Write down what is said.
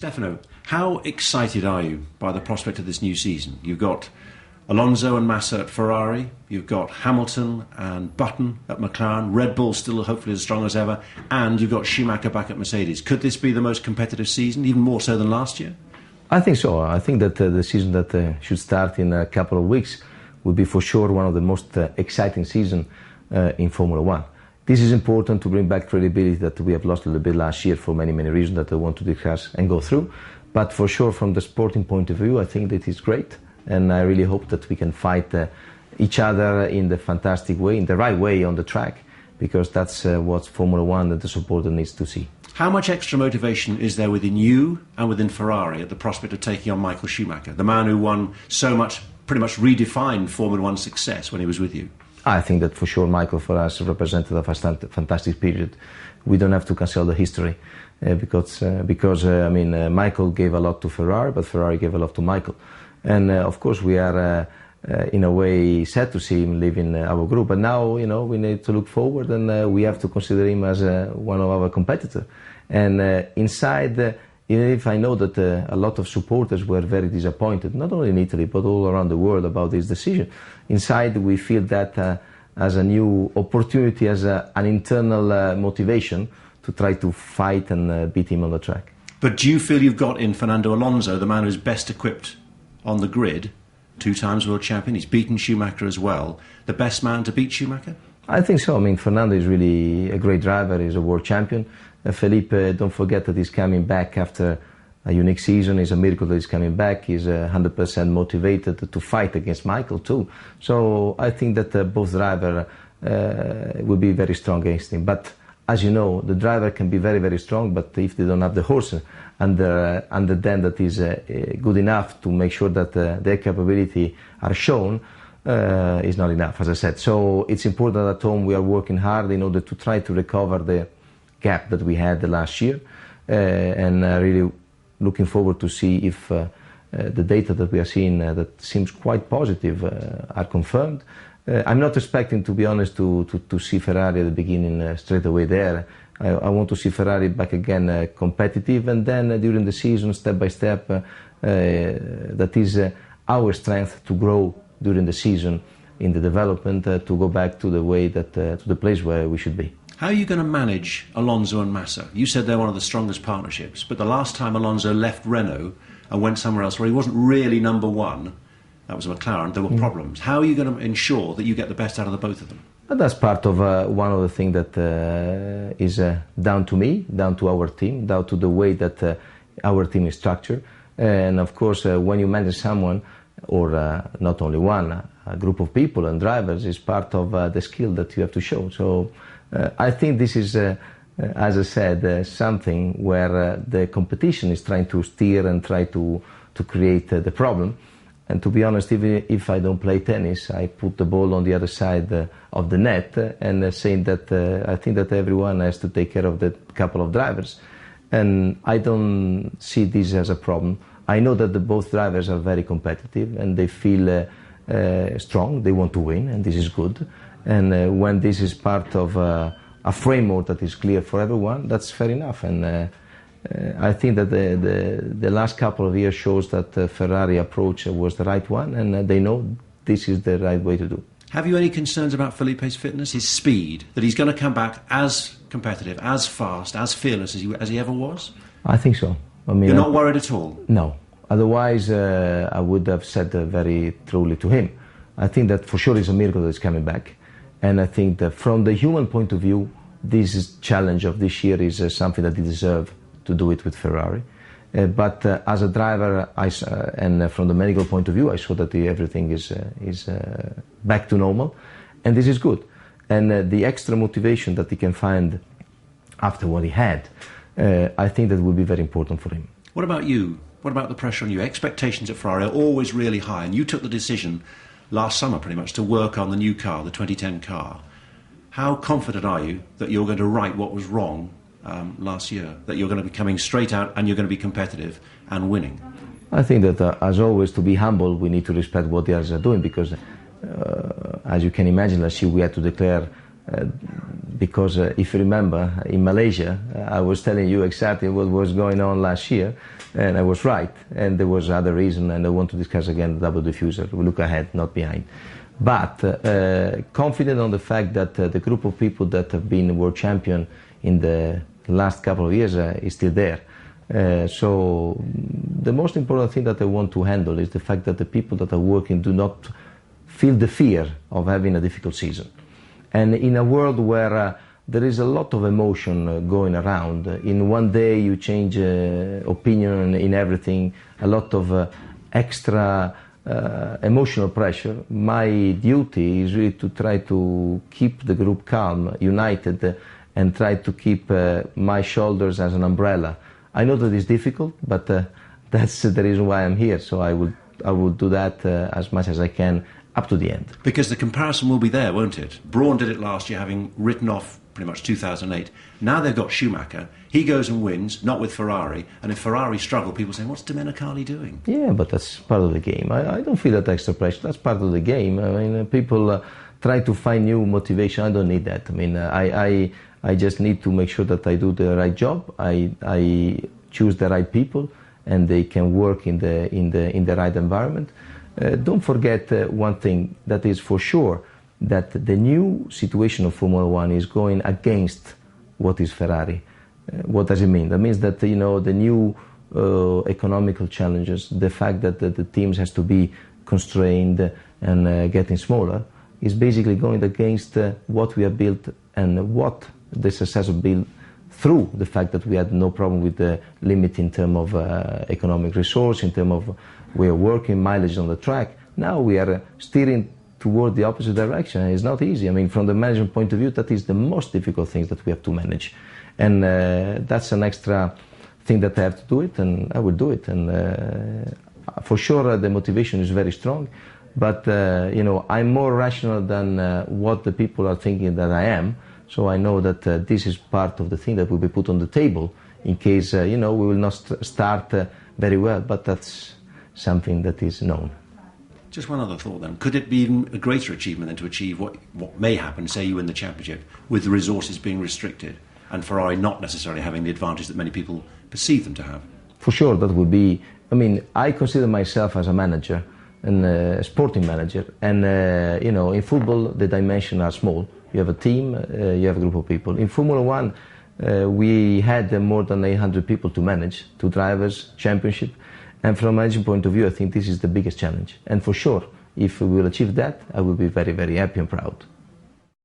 Stefano, how excited are you by the prospect of this new season? You've got Alonso and Massa at Ferrari, you've got Hamilton and Button at McLaren, Red Bull still hopefully as strong as ever, and you've got Schumacher back at Mercedes. Could this be the most competitive season, even more so than last year? I think so. I think that the season that should start in a couple of weeks will be for sure one of the most exciting seasons in Formula One. This is important to bring back credibility that we have lost a little bit last year for many, many reasons that I want to discuss and go through. But for sure, from the sporting point of view, I think that it's great. And I really hope that we can fight each other in the fantastic way, in the right way on the track, because that's what Formula One and the supporter needs to see. How much extra motivation is there within you and within Ferrari at the prospect of taking on Michael Schumacher, the man who won so much, pretty much redefined Formula One success when he was with you? I think that for sure Michael for us represented a fantastic period. We don't have to cancel the history because Michael gave a lot to Ferrari, but Ferrari gave a lot to Michael. And of course we are in a way sad to see him leaving our group. But now, we need to look forward, and we have to consider him as one of our competitors. And inside, even if I know that a lot of supporters were very disappointed, not only in Italy, but all around the world about this decision, inside we feel that as a new opportunity, as an internal motivation to try to fight and beat him on the track. But do you feel you've got in Fernando Alonso, the man who's best equipped on the grid, 2 times world champion, he's beaten Schumacher as well, the best man to beat Schumacher? I think so. Fernando is really a great driver, he's a world champion. Felipe, don't forget that he's coming back after a unique season. It's a miracle that he's coming back. He's 100% motivated to fight against Michael too. So I think that both drivers will be very strong against him. But as you know, the driver can be very, very strong, but if they don't have the horse under them that is good enough to make sure that their capability are shown, is not enough, as I said. So it's important that at home we are working hard in order to try to recover the gap that we had last year, and really looking forward to see if the data that we are seeing that seems quite positive are confirmed. I'm not expecting, to be honest, to see Ferrari at the beginning straight away there. I want to see Ferrari back again competitive, and then during the season, step by step, that is our strength to grow during the season in the development, to go back to the way that to the place where we should be. How are you going to manage Alonso and Massa? You said they're one of the strongest partnerships, but the last time Alonso left Renault and went somewhere else where he wasn't really number one, that was McLaren, there were problems. How are you going to ensure that you get the best out of the both of them? But that's part of one of the things that is down to me, down to our team, down to the way that our team is structured. And of course, when you manage someone, or not only one, a group of people and drivers, is part of the skill that you have to show. So I think this is, as I said, something where the competition is trying to steer and try to create the problem. And to be honest, even if I don't play tennis, I put the ball on the other side of the net and saying that I think that everyone has to take care of the couple of drivers. And I don't see this as a problem. I know that both drivers are very competitive and they feel strong, they want to win, and this is good. And when this is part of a framework that is clear for everyone, that's fair enough. And I think that the last couple of years shows that the Ferrari approach was the right one, and they know this is the right way to do. Have you any concerns about Felipe's fitness, his speed, that he's going to come back as competitive, as fast, as fearless as he ever was? I think so. You're not worried at all? No. Otherwise, I would have said very truly to him. I think that for sure it's a miracle that he's coming back. And I think that from the human point of view, this challenge of this year is something that he deserves to do it with Ferrari. But as a driver, and from the medical point of view, I saw that everything is back to normal. And this is good. And the extra motivation that he can find after what he had, I think that will be very important for him. What about you? What about the pressure on you? Expectations at Ferrari are always really high, and you took the decision last summer pretty much to work on the new car, the 2010 car. How confident are you that you're going to right what was wrong last year, that you're going to be coming straight out and you're going to be competitive and winning? I think that, as always, to be humble, we need to respect what the others are doing, because as you can imagine, last year we had to declare because if you remember, in Malaysia, I was telling you exactly what was going on last year, and I was right. And there was other reason, and I want to discuss again the double diffuser. We look ahead, not behind. But confident on the fact that the group of people that have been world champion in the last couple of years is still there. So the most important thing that I want to handle is the fact that the people that are working do not feel the fear of having a difficult season. And in a world where there is a lot of emotion going around, in one day you change opinion in everything, a lot of extra emotional pressure, my duty is really to try to keep the group calm, united, and try to keep my shoulders as an umbrella. I know that it's difficult, but that's the reason why I'm here, so I will do that as much as I can up to the end. Because the comparison will be there, won't it? Brawn did it last year, having written off pretty much 2008. Now they've got Schumacher. He goes and wins, not with Ferrari. And if Ferrari struggle, people say, what's Domenicali doing? Yeah, but that's part of the game. I don't feel that extra pressure. That's part of the game. I mean, people try to find new motivation. I don't need that. I mean, I just need to make sure that I do the right job. I choose the right people, and they can work in the right environment. Don't forget one thing that is for sure, that the new situation of Formula One is going against what is Ferrari. What does it mean? That means that, you know, the new economical challenges, the fact that the teams has to be constrained and getting smaller, is basically going against what we have built and what the success of built through the fact that we had no problem with the limit in terms of economic resource, in terms of way of working, mileage on the track. Now we are steering toward the opposite direction. It's not easy. I mean, from the management point of view, that is the most difficult things that we have to manage. And that's an extra thing that I have to do it, and I will do it. And for sure, the motivation is very strong. But, you know, I'm more rational than what the people are thinking that I am. So I know that this is part of the thing that will be put on the table in case, you know, we will not start very well. But that's something that is known. Just one other thought then. Could it be even a greater achievement than to achieve what may happen, say you win the championship, with the resources being restricted and Ferrari not necessarily having the advantage that many people perceive them to have? For sure, that would be... I mean, I consider myself as a manager, and a sporting manager. And, you know, in football, the dimensions are small. You have a team, you have a group of people. In Formula One, we had more than 800 people to manage, 2 drivers, championship. And from a management point of view, I think this is the biggest challenge. And for sure, if we will achieve that, I will be very, very happy and proud.